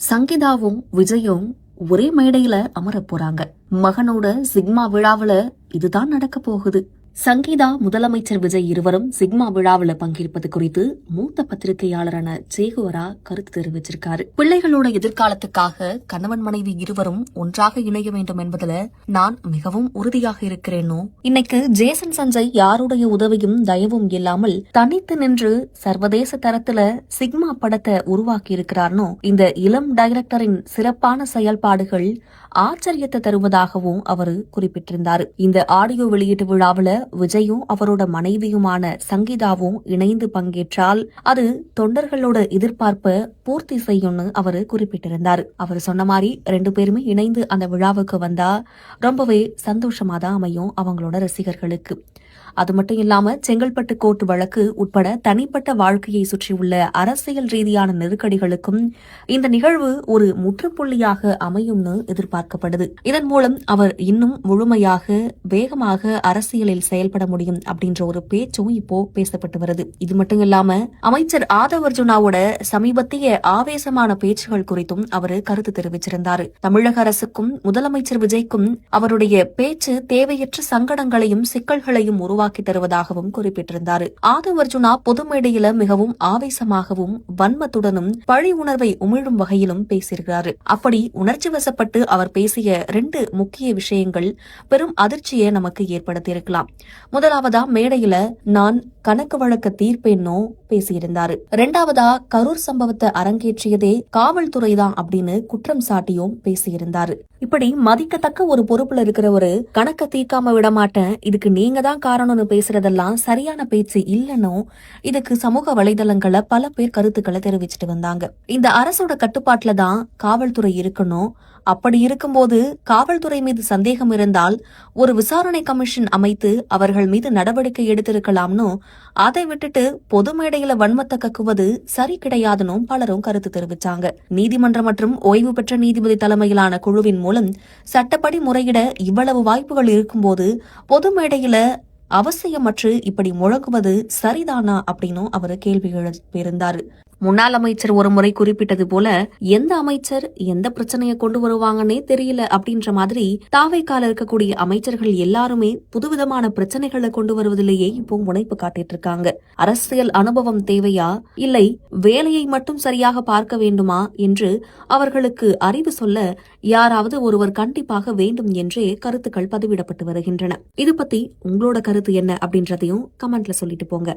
சங்கீதாவும் விஜயும் ஒரே மேடையில அமர போறாங்க. மகனோட சிக்மா விழாவுல இதுதான் நடக்க போகுது. சங்கீதா, முதலமைச்சர் விஜய் இருவரும் சிக்மா விழாவில் பங்கேற்பது குறித்து மூத்த பத்திரிகையாளரான சேகுவரா கருத்து தெரிவிச்சிருக்காரு. பிள்ளைகளோட எதிர்காலத்துக்காக கணவன் மனைவி இருவரும் ஒன்றாக இணைய வேண்டும் என்பதுல நான் மிகவும் உறுதியாக இருக்கிறேனோ. இன்னைக்கு ஜேசன் சஞ்சய் யாருடைய உதவியும் தயவும் இல்லாமல் தனித்து நின்று சர்வதேச தரத்துல சிக்மா படத்தை உருவாக்கி இருக்கிறார்னோ. இந்த இளம் டைரக்டரின் சிறப்பான செயல்பாடுகள் ஆச்சரியத்தை தருவதாகவும் அவர் குறிப்பிட்டிருந்தார். இந்த ஆடியோ வெளியீட்டு விழாவில் விஜயும் அவரோட மனைவியுமான சங்கீதாவும் இணைந்து பங்கேற்றால் அது தொண்டர்களோட எதிர்பார்ப்பை பூர்த்தி செய்யும்னு அவர் குறிப்பிட்டிருந்தார். அவர் சொன்ன மாதிரி 2 பேருமே இணைந்து அந்த விழாவுக்கு வந்தா ரொம்பவே சந்தோஷமா தான் அமையும் அவங்களோட ரசிகர்களுக்கு. அது மட்டும் இல்லாம செங்கல்பட்டு கோர்ட் வழக்கு உட்பட தனிப்பட்ட வாழ்க்கையை சுற்றியுள்ள அரசியல் ரீதியான நெருக்கடிகளுக்கும் இந்த நிகழ்வு ஒரு முற்றுப்புள்ளியாக அமையும்னு எதிர்பார்க்கப்படுது. இதன் மூலம் அவர் இன்னும் முழுமையாக வேகமாக அரசியலில் செயல்பட முடியும் அப்படின்ற ஒரு பேச்சும் இப்போ பேசப்பட்டு வருது. இது மட்டும் இல்லாம அமைச்சர் ஆதவ் அர்ஜுனாவோட சமீபத்திய ஆவேசமான பேச்சுகள் குறித்தும் அவர் கருத்து தெரிவிச்சிருந்தார். தமிழக அரசுக்கும் முதலமைச்சர் விஜய்க்கும் அவருடைய பேச்சு தேவையற்ற சங்கடங்களையும் சிக்கல்களையும் உருவாக்கி தருவதாகவும் குறிப்பிட்டிருந்தார். ஆதவ் அர்ஜுனா பொது மேடையில மிகவும் ஆவேசமாகவும் வன்மத்துடனும் பழி உணர்வை உமிழும் வகையிலும் பேசியிருக்கிறார். அப்படி உணர்ச்சி வசப்பட்டு அவர் பேசிய 2 முக்கிய விஷயங்கள் பெரும் அதிர்ச்சியை நமக்கு ஏற்படுத்தியிருக்கலாம். முதலாவதா மேடையில நான் கணக்கு வழக்க தீர்ப்பேன்னோ பேசியிருந்தாரு. 2வதா கரூர் சம்பவத்தை அரங்கேற்றியதே காவல்துறைதான் அப்படின்னு குற்றம் சாட்டியும் பேசியிருந்தாரு. இப்படி மதிக்கத்தக்க ஒரு பொறுப்புல இருக்கிற ஒரு கணக்க தீர்க்காம விட மாட்டேன், இதுக்கு நீங்க தான் காரணம்னு பேசுறதெல்லாம் சரியான பேச்சு இல்லைன்னோ இதுக்கு சமூக வலைதளங்கள்ல பல பேர் கருத்துக்களை தெரிவிச்சுட்டு வந்தாங்க. இந்த அரசோட கட்டுப்பாட்டுல தான் காவல்துறை இருக்கணும். அப்படி இருக்கும்போது காவல்துறை மீது சந்தேகம் இருந்தால் ஒரு விசாரணை கமிஷன் அமைத்து அவர்கள் மீது நடவடிக்கை எடுத்திருக்கலாம்னு, அதை விட்டுட்டு பொது மேடையில வன்மத்தை கக்குவது சரி கிடையாதுன்னு பலரும் கருத்து தெரிவிச்சாங்க. நீதிமன்றம் மற்றும் ஓய்வு பெற்ற நீதிபதி தலைமையிலான குழுவின் மூலம் சட்டப்படி முறையிட இவ்வளவு வாய்ப்புகள் இருக்கும்போது பொது மேடையில அவசியமற்று இப்படி முழங்குவது சரிதானா அப்படின்னு அவர் கேள்வி எழுப்பியிருந்தாரு. முன்னாள் அமைச்சர் ஒரு முறை குறிப்பிட்டது போல எந்த அமைச்சர் எந்த பிரச்சனையை கொண்டு வருவாங்கன்னே தெரியல அப்படின்ற மாதிரி தாவைக்கால இருக்கக்கூடிய அமைச்சர்கள் எல்லாருமே புதுவிதமான பிரச்சனைகளை கொண்டு வருவதிலேயே இப்போ முனைப்பு காட்டிட்டு இருக்காங்க. அரசியல் அனுபவம் தேவையா, இல்லை வேலையை மட்டும் சரியாக பார்க்க வேண்டுமா என்று அவர்களுக்கு அறிவு சொல்ல யாராவது ஒருவர் கண்டிப்பாக வேண்டும் என்றே கருத்துக்கள் பதிவிடப்பட்டு வருகின்றன. இது பத்தி உங்களோட கருத்து என்ன அப்படின்றதையும் கமெண்ட்ல சொல்லிட்டு போங்க.